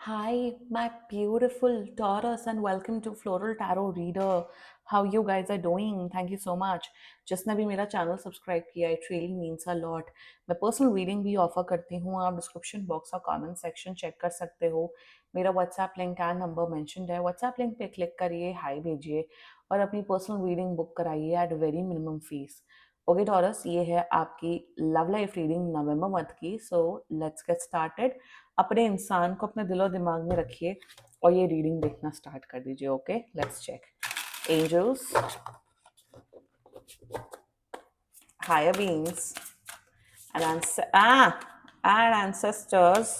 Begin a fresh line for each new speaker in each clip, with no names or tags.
Hi, my beautiful Taurus, and welcome to Floral Tarot Reader. How you guys are doing? Thank you so much. जिसने भी मेरा channel subscribe किया, it really means a lot. मैं personal reading भी offer करती हूँ. आप description box और कमेंट सेक्शन चेक कर सकते हो. मेरा WhatsApp link and number mentioned है. व्हाट्सएप लिंक पे क्लिक करिए, हाई भेजिए और अपनी पर्सनल रीडिंग बुक कराइए at very minimum fees. Okay Taurus, ये है आपकी love life reading November month की. So let's get started. अपने इंसान को अपने दिलो दिमाग में रखिए और ये रीडिंग देखना स्टार्ट कर दीजिए. Okay, let's check. Angels, higher beings and ancestors,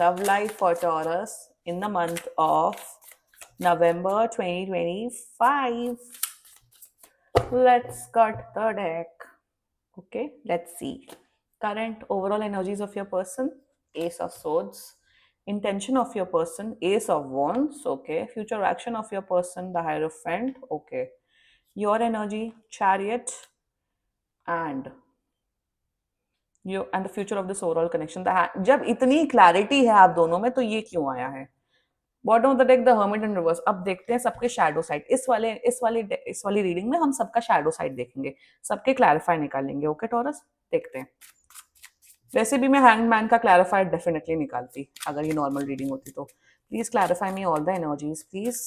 love life for Taurus in the month of November 2025. Let's cut the deck. Okay, let's see. Current overall energies of your person: Ace of Swords. Intention of your person: Ace of Wands. Okay. Future action of your person: the Hierophant. Okay. Your energy: Chariot. And you and the future of this overall connection. जब इतनी clarity है आप दोनों में, तो ये क्यों आया है? Bottom of the deck, the hermit in reverse. अब देखते हैं सबके शैडो साइड. इस वाली रीडिंग में हम सबका शैडो साइड देखेंगे, सबके क्लैरिफाई निकालेंगे. ओके टॉरस, देखते हैं. वैसे भी मैं हैंगमैन का क्लैरिफाई डेफिनेटली निकालती अगर ये नॉर्मल रीडिंग होती तो. Please clarify me all the energies please.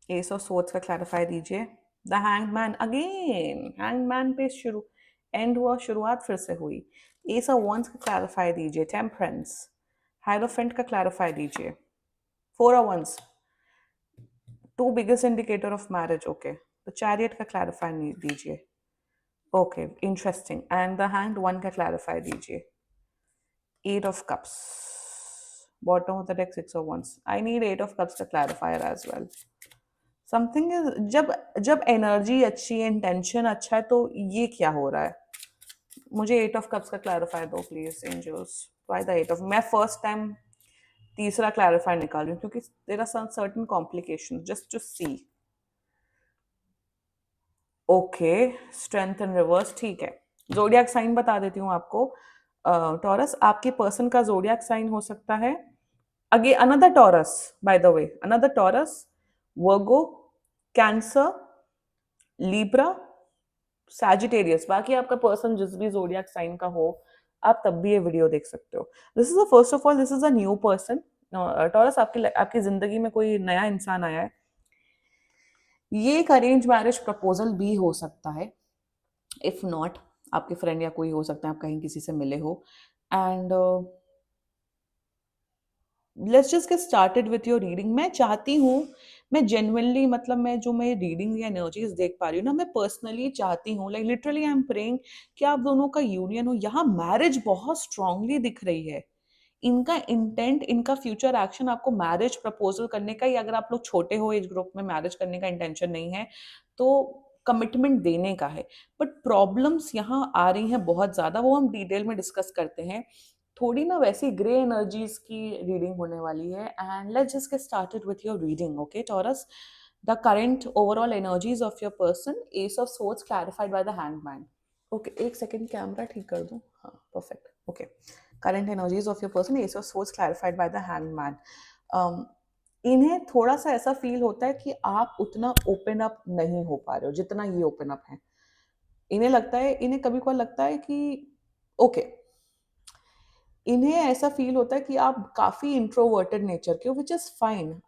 Ace of swords का क्लैरिफाई दीजिए. The hangman again. हैंगमैन पे शुरू एंड हुआ, शुरुआत फिर से हुई. एस ऑफ वंस का क्लैरिफाई दीजिए. टेम्परेंस. हाइरोफेंट का क्लैरिफाई दीजिए. Four of wands, two biggest indicator of marriage. Okay. The chariot का क्लैरिफाई दीजिए. Okay, interesting. And the hand one का क्लैरिफाई दीजिए. Eight of Cups. Bottom of the deck, Six of Wands. I need Eight of Cups का clarifier as well. Something is, जब जब energy अच्छी है, intention अच्छा है, तो ये क्या हो रहा है? मुझे एट ऑफ कप्स का क्लैरिफायर दो please angels. Why the eight of? मैं फर्स्ट टाइम तीसरा क्लैरिफायर निकाल रही हूँ क्योंकि there are some certain complications just to see. Okay, strength in reverse. ठीक है, जोडियाक साइन बता देती हूँ आपको. टॉरस, आपके पर्सन का जोडियाक साइन हो सकता है अगे another taurus, by the way, another taurus, Virgo, cancer, Libra, Sagittarius. बाकी आपका पर्सन जिस भी जोडियाक साइन का हो, आप तब भी ये वीडियो देख सकते हो. This is first of all, this is a new person. Taurus, आपकी जिंदगी में कोई नया इंसान आया है. ये एक अरेंज मैरिज प्रपोजल भी हो सकता है. इफ नॉट, आपके फ्रेंड या कोई हो सकता है, आप कहीं किसी से मिले हो. And let's just get started with your reading. मैं चाहती हूँ, मैं जेन्युइनली, मतलब मैं रीडिंग या एनर्जीज देख पा रही हूँ ना, मैं पर्सनली चाहती हूँ, like literally I am praying कि आप दोनों का यूनियन हो. यहाँ मैरिज बहुत स्ट्रांगली दिख रही है. इनका इंटेंट, इनका फ्यूचर एक्शन आपको मैरिज प्रपोजल करने का, या अगर आप लोग छोटे हो एज ग्रुप में, मैरिज करने का इंटेंशन नहीं है तो कमिटमेंट देने का है. बट प्रॉब्लम्स यहाँ आ रही हैं बहुत ज्यादा, वो हम डिटेल में डिस्कस करते हैं. थोड़ी ना वैसी ग्रे एनर्जीज की रीडिंग होने वाली है. And let's just get started with your reading. Okay taurus, the current overall energies of your person: S of swords clarified by the hangman. Okay, एक सेकेंड, कैमरा ठीक कर दूं. हाँ, perfect. Okay, current energies of your person: Ace of Swords clarified by the Hangman. इन्हें थोड़ा सा ऐसा feel होता है कि आप उतना ओपन अप नहीं हो पा रहे हो जितना ये ओपन अप है. इन्हें लगता है, इन्हें कभी कभी लगता है कि ओके, इन्हें ऐसा फील होता है कि आप काफी इंट्रोवर्टेड नेचर के हो, विच इज फाइन.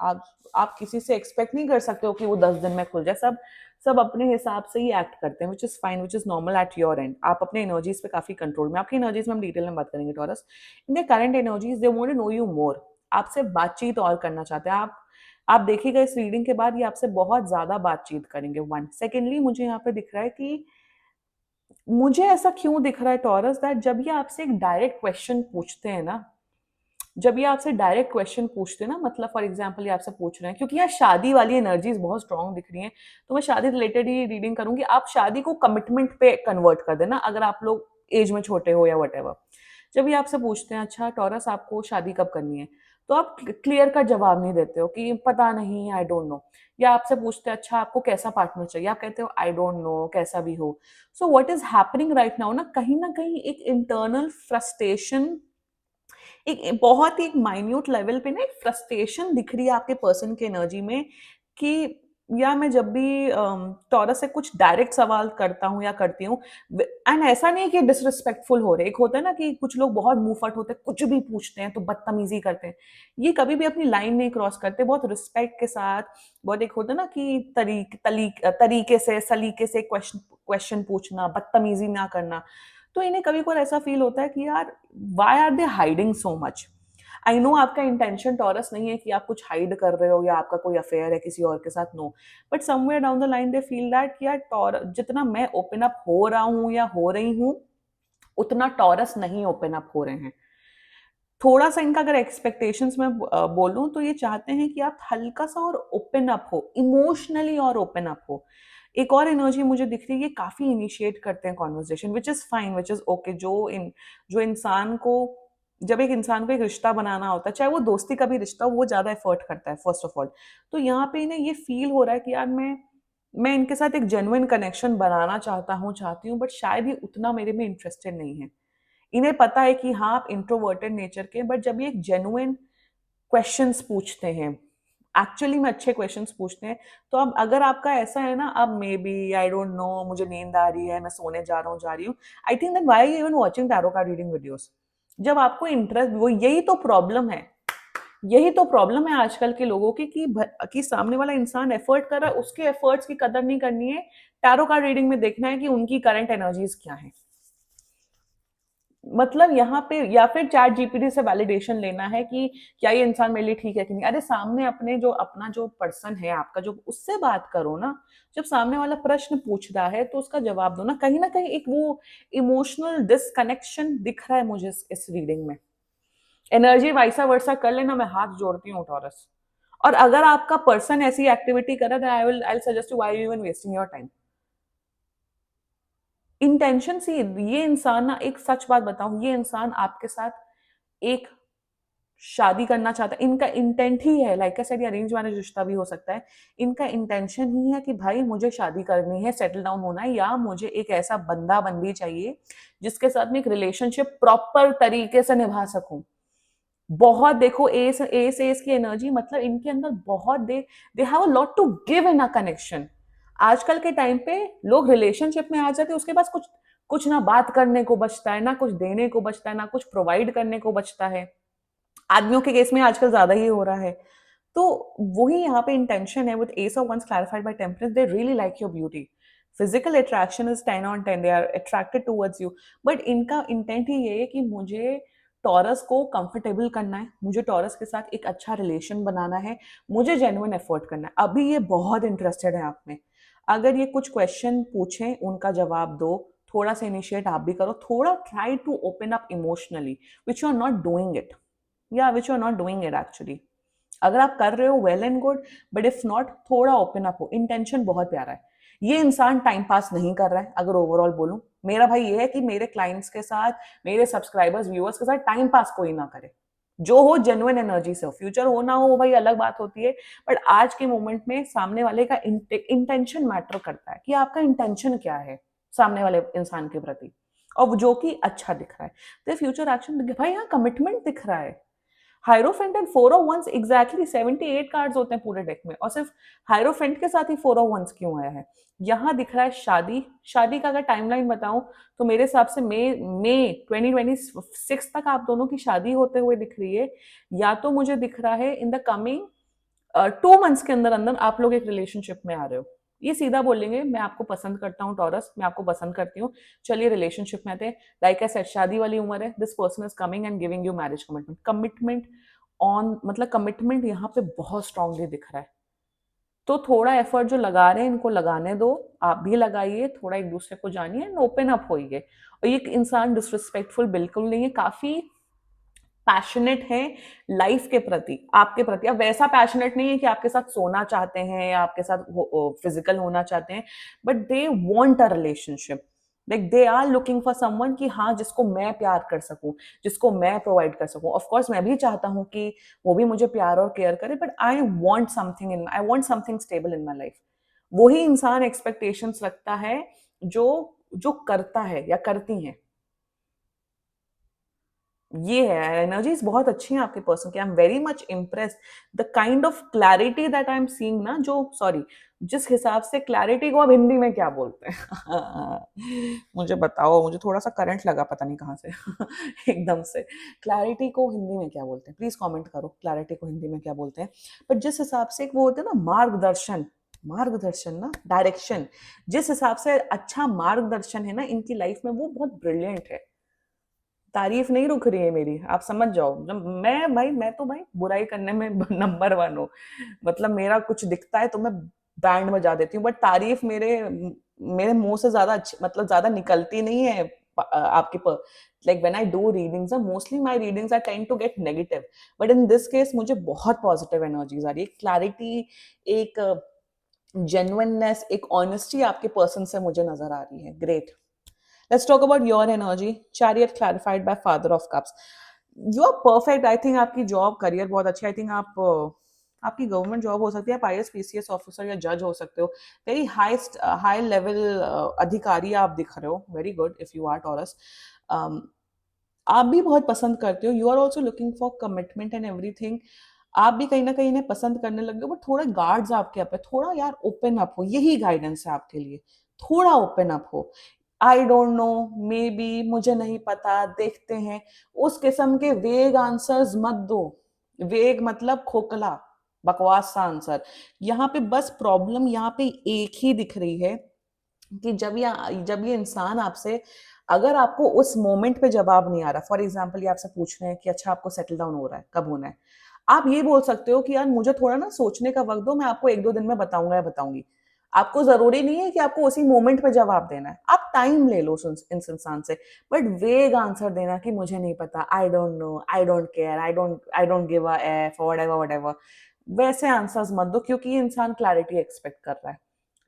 आप किसी से एक्सपेक्ट नहीं कर सकते हो कि वो 10 दिन में खुल जाए. सब सब अपने हिसाब से ही एक्ट करते हैं, which is fine, which is normal at your and. आप अपने एनर्जीज पे काफी कंट्रोल में. आपकी एनर्जीज में हम डिटेल में बात करेंगे Taurus. In the current energies, they want to know you more. आपसे बातचीत और करना चाहते हैं. आप देखिएगा इस रीडिंग के बाद ये आपसे बहुत ज्यादा बातचीत करेंगे. वन सेकेंडली, मुझे यहाँ पे दिख रहा है कि, मुझे ऐसा क्यों दिख रहा है टॉरस, दैट जब ये आपसे एक डायरेक्ट क्वेश्चन पूछते हैं ना, मतलब फॉर एग्जांपल ये आपसे पूछ रहे हैं, क्योंकि यहाँ शादी वाली एनर्जीज बहुत स्ट्रांग दिख रही हैं, तो मैं शादी रिलेटेड ही रीडिंग करूंगी. आप शादी को कमिटमेंट पे कन्वर्ट कर देना अगर आप लोग एज में छोटे हो या वट. जब ये आपसे पूछते हैं, अच्छा टॉरस आपको शादी कब करनी है, तो आप क्लियर कट जवाब नहीं देते हो कि पता नहीं, आई डोंट नो। या आपसे पूछते हैं अच्छा आपको कैसा पार्टनर चाहिए, आप कहते हो आई डोंट नो, कैसा भी हो। So what is happening right now ना कहीं एक इंटरनल फ्रस्ट्रेशन, एक बहुत ही एक माइन्यूट लेवल पे ना एक फ्रस्ट्रेशन दिख रही है आपके पर्सन की एनर्जी में कि, या मैं जब भी टॉरस से कुछ डायरेक्ट सवाल करता हूँ या करती हूँ, एंड ऐसा नहीं है कि डिसरिस्पेक्टफुल हो रहे, एक होता है ना कि कुछ लोग बहुत मुंहफट होते हैं, कुछ भी पूछते हैं तो बदतमीजी करते हैं, ये कभी भी अपनी लाइन नहीं क्रॉस करते, बहुत रिस्पेक्ट के साथ, बहुत एक होता है ना कि तरीके से सलीके से क्वेश्चन क्वेश्चन पूछना, बदतमीजी ना करना। तो इन्हें कभी कभार ऐसा फील होता है कि यार why are they hiding so much. I know आपका इंटेंशन टॉरस नहीं है कि आप कुछ हाइड कर रहे हो या आपका कोई अफेयर है किसी और के साथ, no, but somewhere down the line they feel that कि यार जितना मैं ओपन अप हो रहा हूँ या हो रही हूँ, उतना टॉरस नहीं ओपन अप हो रहे हैं। थोड़ा सा इनका अगर एक्सपेक्टेशंस में बोलूं तो ये चाहते हैं कि आप हल्का सा और ओपन अप हो, इमोशनली और ओपन अप हो। एक और एनर्जी मुझे दिख रही है, ये काफी इनिशिएट करते हैं conversation, which is fine, which is okay. जो इंसान को, जब एक इंसान को एक रिश्ता बनाना होता है, चाहे वो दोस्ती का भी रिश्ता हो, वो ज्यादा एफर्ट करता है फर्स्ट ऑफ ऑल। तो यहाँ पे इन्हें ये फील हो रहा है कि यार मैं इनके साथ एक जेन्युइन कनेक्शन बनाना चाहता हूँ, चाहती हूँ, बट शायद ये उतना मेरे में इंटरेस्टेड नहीं है। इन्हें पता है कि हाँ आप इंट्रोवर्टेड नेचर के, बट जब ये एक जेन्युइन क्वेश्चंस पूछते हैं, एक्चुअली में अच्छे क्वेश्चंस पूछते हैं, तो अब अगर आपका ऐसा है ना, अब maybe I don't know, मुझे नींद आ रही है, मैं सोने जा रहा हूँ, जा रही हूँ, I think that why even watching tarot card reading videos. जब आपको इंटरेस्ट, वो यही तो प्रॉब्लम है, यही तो प्रॉब्लम है आजकल के लोगों की कि सामने वाला इंसान एफर्ट कर रहा है, उसके एफर्ट्स की कदर नहीं करनी है, टैरो कार्ड रीडिंग में देखना है कि उनकी करंट एनर्जीज क्या है। मतलब यहाँ पे या फिर चैट जीपीटी से वैलिडेशन लेना है कि क्या ये इंसान मेरे लिए ठीक है कि नहीं। अरे सामने अपना जो पर्सन है आपका, जो उससे बात करो ना। जब सामने वाला प्रश्न पूछ रहा है तो उसका जवाब दो ना कहीं एक वो इमोशनल डिसकनेक्शन दिख रहा है मुझे इस रीडिंग में। एनर्जी वाइसा वर्सा कर लेना, मैं हाथ जोड़ती हूँ टॉरस। और अगर आपका पर्सन ऐसी एक्टिविटी कर रहा है, I suggest you, why you even wasting your time. Intention see, ये इंसान ना, एक सच बात बताऊं, ये इंसान आपके साथ एक शादी करना चाहता है, इनका इंटेंट ही है, like I said, arrange marriage रिश्ता भी हो सकता है। इनका इंटेंशन ही है कि भाई मुझे शादी करनी है, सेटल डाउन होना है, या मुझे एक ऐसा बंदा बंदी चाहिए जिसके साथ में एक रिलेशनशिप प्रॉपर तरीके से निभा सकूं। बहुत देखो, एस एस एस की एनर्जी, मतलब इनके अंदर बहुत they have a lot to give in a connection. आजकल के टाइम पे लोग रिलेशनशिप में आ जाते हैं, उसके पास कुछ कुछ ना बात करने को बचता है, ना कुछ देने को बचता है, ना कुछ प्रोवाइड करने को बचता है। आदमियों के केस में आजकल ज्यादा ही हो रहा है। तो वही यहाँ पे इंटेंशन है with ace of wands clarified by temperance, they really like your beauty. Physical attraction is 10 on 10, they are attracted towards you. But इनका इंटेंट ही ये है कि मुझे टॉरस को कंफर्टेबल करना है, मुझे टॉरस के साथ एक अच्छा रिलेशन बनाना है, मुझे जेन्युइन एफर्ट करना है। अभी ये बहुत इंटरेस्टेड है आप में। अगर ये कुछ क्वेश्चन पूछें, उनका जवाब दो, थोड़ा सा इनिशिएट आप भी करो, थोड़ा try to open up emotionally, which you are not doing it, या which you are not doing it actually. अगर आप कर रहे हो, well and good, but if not, थोड़ा ओपन अप हो। इंटेंशन बहुत प्यारा है। ये इंसान टाइम पास नहीं कर रहा है, अगर ओवरऑल बोलूं, मेरा भाई ये है कि मेरे क्लाइंट्स के साथ, मेरे सब्सक्राइबर्स व्यूअर्स के साथ टाइम पास कोई ना करे, जो हो जेन्युइन एनर्जी से हो। फ्यूचर हो ना हो वो भाई अलग बात होती है, बट आज के मोमेंट में सामने वाले का इंटेंशन मैटर करता है कि आपका इंटेंशन क्या है सामने वाले इंसान के प्रति, और जो कि अच्छा दिख रहा है। तो फ्यूचर एक्शन भाई, यहाँ कमिटमेंट दिख रहा है। Hierophant and 4 of 1 exactly 78 cards होते हैं पूरे डेक में, और सिर्फ हायरोफेंट के साथ ही 4 ऑफ 1 क्यों आया है। यहाँ दिख रहा है शादी। शादी का अगर टाइमलाइन बताऊं तो मेरे हिसाब से मई 2026 तक आप दोनों की शादी होते हुए दिख रही है। या तो मुझे दिख रहा है इन द कमिंग 2 मंथ्स के अंदर अंदर आप लोग एक रिलेशनशिप में आ रहे हो। ये सीधा बोलेंगे, मैं आपको पसंद करता हूँ टॉरस, मैं आपको पसंद करती हूँ, चलिए रिलेशनशिप में आते हैं। लाइक आई सेड, शादी वाली उम्र है, this person is coming and giving you marriage commitment. Commitment on, मतलब कमिटमेंट यहाँ पे बहुत स्ट्रांगली दिख रहा है। तो थोड़ा एफर्ट जो लगा रहे हैं, इनको लगाने दो, आप भी लगाइए, थोड़ा एक दूसरे को जानिए एंड ओपन अप होइए। और ये इंसान डिसरिस्पेक्टफुल बिल्कुल नहीं है, काफी पैशनेट है लाइफ के प्रति, आपके प्रति। अब वैसा पैशनेट नहीं है कि आपके साथ सोना चाहते हैं या आपके साथ फिजिकल होना चाहते हैं, but they want a relationship. Like they are looking for someone कि हाँ जिसको मैं प्यार कर सकूं, जिसको मैं प्रोवाइड कर सकूं। ऑफ कोर्स मैं भी चाहता हूं कि वो भी मुझे प्यार और केयर करे, but I want something stable in my life. वही इंसान एक्सपेक्टेशंस रखता है जो जो करता है या करती हैं। ये है, एनर्जीज बहुत अच्छी हैं आपके पर्सन की। आई am very much impressed the kind of clarity that I am seeing ना, जो सॉरी जिस हिसाब से क्लैरिटी को अब हिंदी में क्या बोलते हैं मुझे बताओ, मुझे थोड़ा सा करंट लगा पता नहीं कहाँ से एकदम से। क्लैरिटी को हिंदी में क्या बोलते हैं, प्लीज कमेंट करो, क्लैरिटी को हिंदी में क्या बोलते हैं। बट जिस हिसाब से एक वो होते हैं ना मार्गदर्शन, मार्गदर्शन ना डायरेक्शन, जिस हिसाब से अच्छा मार्गदर्शन है ना इनकी लाइफ में, वो बहुत ब्रिलियंट है। तारीफ नहीं रुक रही है मेरी, आप समझ जाओ। जब मैं भाई, मैं तो भाई बुराई करने में नंबर वन हूँ। मतलब मेरा कुछ दिखता है तो मैं बैंड बजा देती हूँ, बट तारीफ मेरे मेरे मुंह से ज्यादा अच्छी, मतलब ज्यादा निकलती नहीं है। आपके like when I do readings, mostly my readings I tend to get negative, but in this case मुझे बहुत पॉजिटिव एनर्जीज आ रही है। क्लैरिटी, एक जेन्युइननेस, एक ऑनेस्टी आपके पर्सन से मुझे नजर आ रही है। Great. Let's talk about your energy. Chariot clarified by Father of Cups. You are perfect. I think आपकी जॉब करियर बहुत अच्छी है। आई थिंक आप आपकी गवर्नमेंट जॉब हो सकती है, आप IAS PCS ऑफिसर या जज हो सकते हो। वेरी हाई लेवल अधिकारी आप दिख रहे हो। Very good if you are Taurus. आप भी बहुत पसंद करते हो। You are also looking for commitment and everything. आप भी कहीं ना कहीं इन्हें पसंद करने लग गए, बट थोड़ा गार्ड्स आपके आप है, थोड़ा यार ओपन अप हो। यही गाइडेंस है आपके लिए, थोड़ा ओपन अप हो। आई डोंट नो, मे बी, मुझे नहीं पता, देखते हैं, उस किस्म के वेग आंसर्स मत दो। वेग मतलब खोखला, बकवास सा आंसर। यहाँ पे बस प्रॉब्लम यहाँ पे एक ही दिख रही है कि जब ये इंसान आपसे, अगर आपको उस मोमेंट पे जवाब नहीं आ रहा, फॉर एग्जाम्पल ये आपसे पूछ रहे हैं कि अच्छा आपको सेटल डाउन हो रहा है, कब होना है, आप ये बोल सकते हो कि यार मुझे थोड़ा ना सोचने का वक्त दो, मैं आपको 1-2 दिन में बताऊंगा या बताऊंगी। आपको जरूरी नहीं है कि आपको उसी मोमेंट पे जवाब देना है, आप टाइम ले लो इस इंसान से। बट वेग आंसर देना कि मुझे नहीं पता, आई don't no, I don't care, I don't give a F, whatever, वैसे आंसर्स मत दो, क्योंकि ये इंसान क्लैरिटी एक्सपेक्ट कर रहा है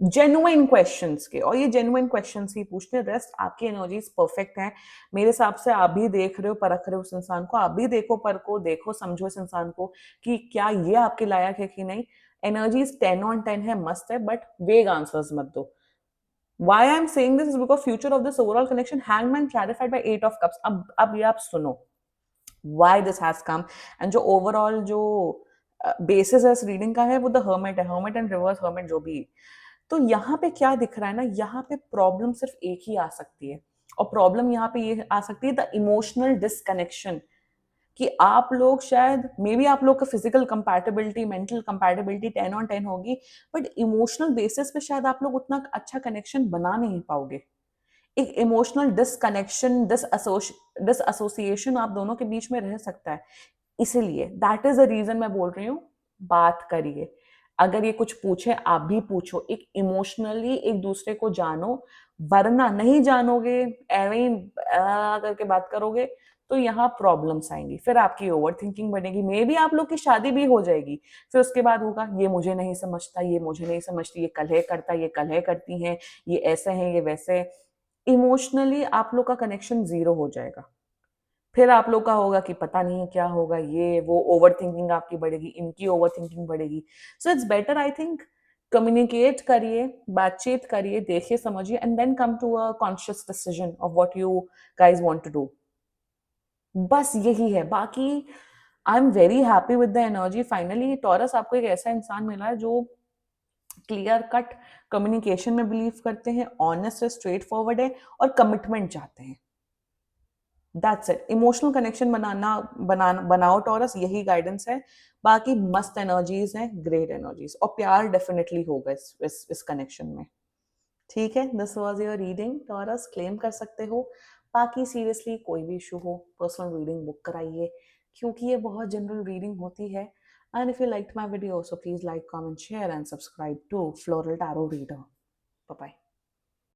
जेन्युइन क्वेश्चंस के, और ये जेन्युइन क्वेश्चंस ही पूछते हैं। रेस्ट आपकी एनर्जीज परफेक्ट हैं मेरे हिसाब से। आप भी देख रहे हो, परख रहे हो उस इंसान को, आप भी देखो, परखो, देखो, समझो इस इंसान को कि क्या ये आपके लायक है कि नहीं। एनर्जीज 10 on 10 है, मस्त है, बट वेग आंसर्स मत दो। Why I'm saying this is because future of this overall connection, hangman clarified by 8 of cups. अब ये आप सुनो why this has come, and जो ओवरऑल जो बेसिस है इस रीडिंग का है वो द हर्मिट है, हर्मिट एंड रिवर्स हर्मिट जो भी। तो यहाँ पे क्या दिख रहा है ना, यहाँ पे प्रॉब्लम सिर्फ एक ही आ सकती है, और प्रॉब्लम यहाँ पे ये आ सकती है द इमोशनल डिसकनेक्शन। कि आप लोग शायद, मे बी आप लोग का physical compatibility, mental compatibility 10 on 10 होगी, बट इमोशनल बेसिस पे शायद आप लोग उतना अच्छा कनेक्शन बना नहीं पाओगे। एक इमोशनल डिसकनेक्शन, डिसएसोसिएशन आप दोनों के बीच में रह सकता है। इसीलिए दैट इज द रीजन मैं बोल रही हूँ, बात करिए। अगर ये कुछ पूछे आप भी पूछो, एक इमोशनली एक दूसरे को जानो, वरना नहीं जानोगे, एवं ही करके बात करोगे, तो यहाँ प्रॉब्लम्स आएंगी, फिर आपकी ओवर थिंकिंग बनेगी, मे बी आप लोग की शादी भी हो जाएगी, फिर उसके बाद होगा ये मुझे नहीं समझता, ये मुझे नहीं समझती, ये कलह करता, ये कलह करती हैं, ये ऐसे हैं, ये वैसे। इमोशनली आप लोग का कनेक्शन जीरो हो जाएगा। फिर आप लोग का होगा कि पता नहीं क्या होगा, ये वो, ओवर थिंकिंग आपकी बढ़ेगी, इनकी ओवर थिंकिंग बढ़ेगी। So it's better, I think, communicate करिए, बातचीत करिए, देखिए, समझिए, and then come to a conscious decision of what you guys want to do. बस यही है। बाकी I am very happy with the energy. Finally Taurus, आपको एक ऐसा इंसान मिला है जो क्लियर कट कम्युनिकेशन में बिलीव करते हैं, ऑनेस्ट है, स्ट्रेट फॉरवर्ड है, और कमिटमेंट चाहते हैं। That's it. इमोशनल कनेक्शन बनाओ टॉरस, यही गाइडेंस है। बाकी मस्त एनर्जीज हैं, ग्रेट एनर्जीज, और प्यार डेफिनेटली होगा इस कनेक्शन में। ठीक है, this was your reading taurus, claim कर सकते हो। बाकी सीरियसली कोई भी इशू हो, पर्सनल रीडिंग बुक कराइए, क्योंकि ये बहुत जनरल रीडिंग होती है। And if you like my video, so please like, comment, share and subscribe to floral tarot reader. Bye bye.